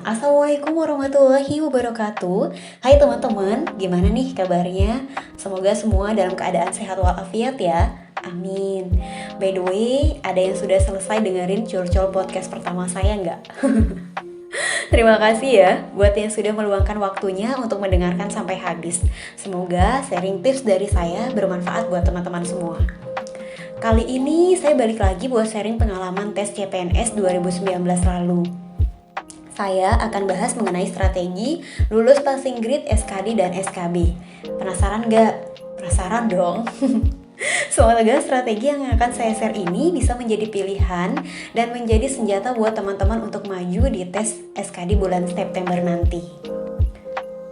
Assalamualaikum warahmatullahi wabarakatuh. Hai teman-teman, gimana nih kabarnya? Semoga semua dalam keadaan sehat walafiat ya. Amin. By the way, ada yang sudah selesai dengerin curcol podcast pertama saya nggak? Terima kasih ya buat yang sudah meluangkan waktunya untuk mendengarkan sampai habis. Semoga sharing tips dari saya bermanfaat buat teman-teman semua. Kali ini saya balik lagi buat sharing pengalaman tes CPNS 2019 lalu. Saya akan bahas mengenai strategi lulus passing grade SKD dan SKB. Penasaran nggak? Penasaran dong. Semoga strategi yang akan saya share ini bisa menjadi pilihan dan menjadi senjata buat teman-teman untuk maju di tes SKD bulan September nanti.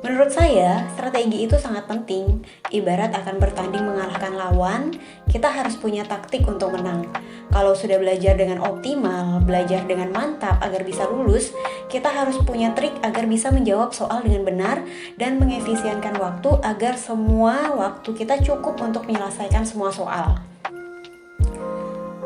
Menurut saya, strategi itu sangat penting. Ibarat akan bertanding mengalahkan lawan, kita harus punya taktik untuk menang. Kalau sudah belajar dengan optimal, belajar dengan mantap agar bisa lulus, kita harus punya trik agar bisa menjawab soal dengan benar dan mengefisienkan waktu agar semua waktu kita cukup untuk menyelesaikan semua soal.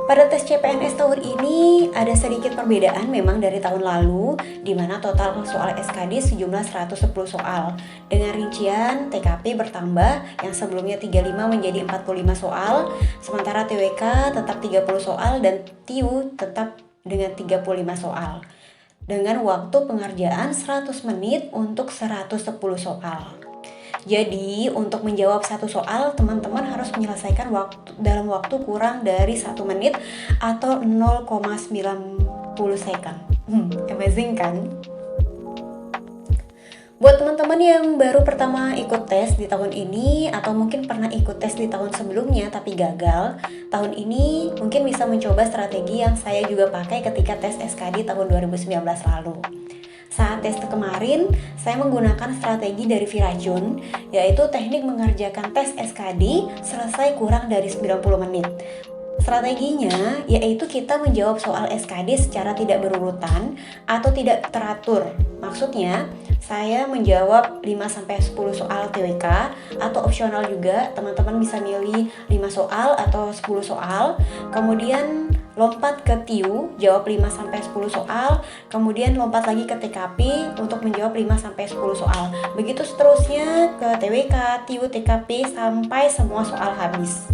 Pada tes CPNS tahun ini ada sedikit perbedaan memang dari tahun lalu, di mana total soal SKD sejumlah 110 soal. Dengan rincian TKP bertambah yang sebelumnya 35 menjadi 45 soal, sementara TWK tetap 30 soal dan TIU tetap dengan 35 soal. Dengan waktu pengerjaan 100 menit untuk 110 soal. Jadi, untuk menjawab satu soal, teman-teman harus menyelesaikan dalam waktu kurang dari 1 menit atau 0,90 second. Amazing kan? Buat teman-teman yang baru pertama ikut tes di tahun ini atau mungkin pernah ikut tes di tahun sebelumnya tapi gagal, tahun ini mungkin bisa mencoba strategi yang saya juga pakai ketika tes SKD tahun 2019 lalu. Saat tes kemarin, saya menggunakan strategi dari Virajun, yaitu teknik mengerjakan tes SKD selesai kurang dari 90 menit. Strateginya yaitu kita menjawab soal SKD secara tidak berurutan atau tidak teratur. Maksudnya, saya menjawab 5-10 soal TWK atau opsional juga, teman-teman bisa milih 5 soal atau 10 soal. Kemudian lompat ke TIU, jawab 5-10 soal, kemudian lompat lagi ke TKP untuk menjawab 5-10 soal. Begitu seterusnya ke TWK, TIU, TKP sampai semua soal habis.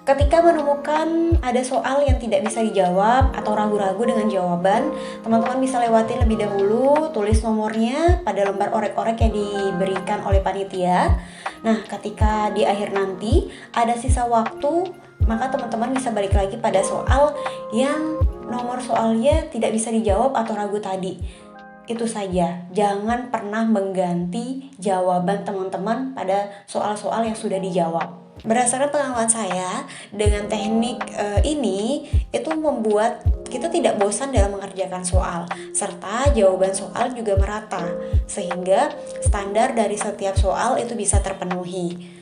Ketika menemukan ada soal yang tidak bisa dijawab atau ragu-ragu dengan jawaban, teman-teman bisa lewatin lebih dahulu, tulis nomornya pada lembar orek-orek yang diberikan oleh panitia. Nah, ketika di akhir nanti ada sisa waktu, maka teman-teman bisa balik lagi pada soal yang nomor soalnya tidak bisa dijawab atau ragu tadi. Itu saja, jangan pernah mengganti jawaban teman-teman pada soal-soal yang sudah dijawab. Berdasarkan pengalaman saya, dengan teknik ini itu membuat kita tidak bosan dalam mengerjakan soal, serta jawaban soal juga merata, sehingga standar dari setiap soal itu bisa terpenuhi.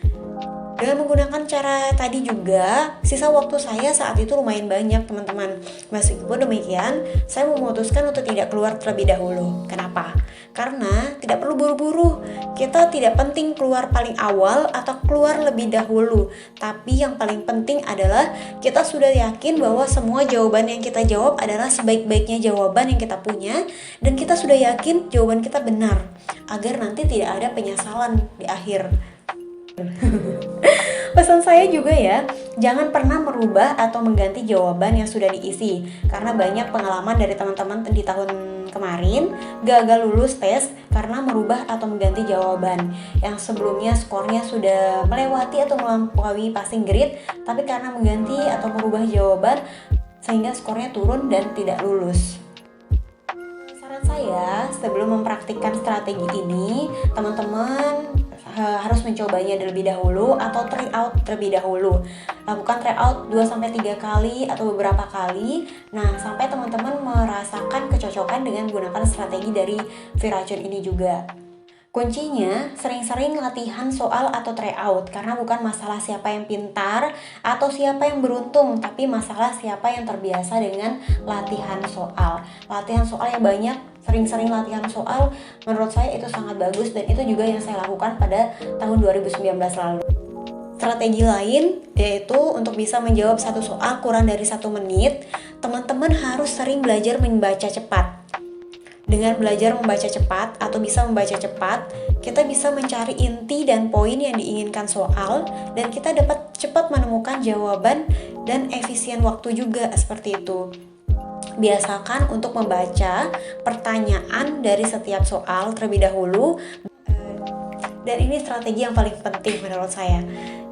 Dengan menggunakan cara tadi juga, sisa waktu saya saat itu lumayan banyak teman-teman. Meskipun demikian, saya memutuskan untuk tidak keluar terlebih dahulu. Kenapa? Karena tidak perlu buru-buru. Kita tidak penting keluar paling awal atau keluar lebih dahulu. Tapi yang paling penting adalah kita sudah yakin bahwa semua jawaban yang kita jawab adalah sebaik-baiknya jawaban yang kita punya. Dan kita sudah yakin jawaban kita benar. Agar nanti tidak ada penyesalan di akhir. Pesan saya juga ya, jangan pernah merubah atau mengganti jawaban yang sudah diisi. Karena banyak pengalaman dari teman-teman di tahun kemarin gagal lulus tes karena merubah atau mengganti jawaban yang sebelumnya skornya sudah melewati atau melampaui passing grade, tapi karena mengganti atau merubah jawaban sehingga skornya turun dan tidak lulus. Saran saya, sebelum mempraktikkan strategi ini, teman-teman harus mencobanya terlebih dahulu atau try out terlebih dahulu. Lakukan try out 2-3 kali atau beberapa kali. Nah, sampai teman-teman merasakan kecocokan dengan menggunakan strategi dari Virajun ini juga. Kuncinya sering-sering latihan soal atau try out, karena bukan masalah siapa yang pintar atau siapa yang beruntung, tapi masalah siapa yang terbiasa dengan latihan soal. Latihan soal yang banyak, sering-sering latihan soal, menurut saya itu sangat bagus dan itu juga yang saya lakukan pada tahun 2019 lalu. Strategi lain yaitu untuk bisa menjawab satu soal kurang dari 1 menit, teman-teman harus sering belajar membaca cepat. Dengan belajar membaca cepat atau bisa membaca cepat, kita bisa mencari inti dan poin yang diinginkan soal, dan kita dapat cepat menemukan jawaban dan efisien waktu juga seperti itu. Biasakan untuk membaca pertanyaan dari setiap soal terlebih dahulu. Dan ini strategi yang paling penting menurut saya.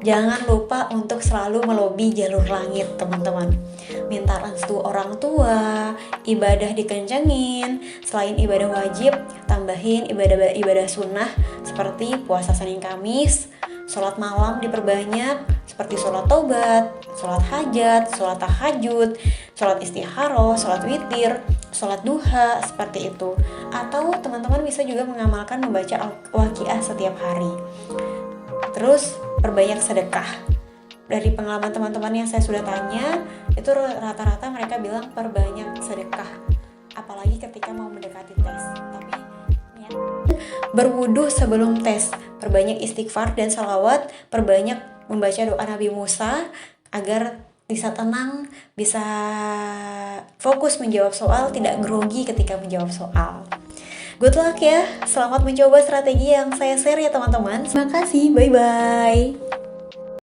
Jangan lupa untuk selalu melobi jalur langit, teman-teman. Minta restu orang tua, ibadah dikencengin. Selain ibadah wajib, tambahin ibadah sunnah seperti puasa Senin Kamis, sholat malam diperbanyak seperti sholat taubat, sholat hajat, sholat tahajud, sholat istikharah, sholat witir, sholat duha, seperti itu. Atau teman-teman bisa juga mengamalkan membaca Al-Waqiah setiap hari. Terus perbanyak sedekah. Dari pengalaman teman-teman yang saya sudah tanya, itu rata-rata mereka bilang perbanyak sedekah, apalagi ketika mau mendekati tes. Tapi berwudu sebelum tes, perbanyak istighfar dan salawat, perbanyak membaca doa Nabi Musa agar bisa tenang, bisa fokus menjawab soal, tidak grogi ketika menjawab soal. Good luck ya, selamat mencoba strategi yang saya share ya teman-teman. Terima kasih, bye-bye.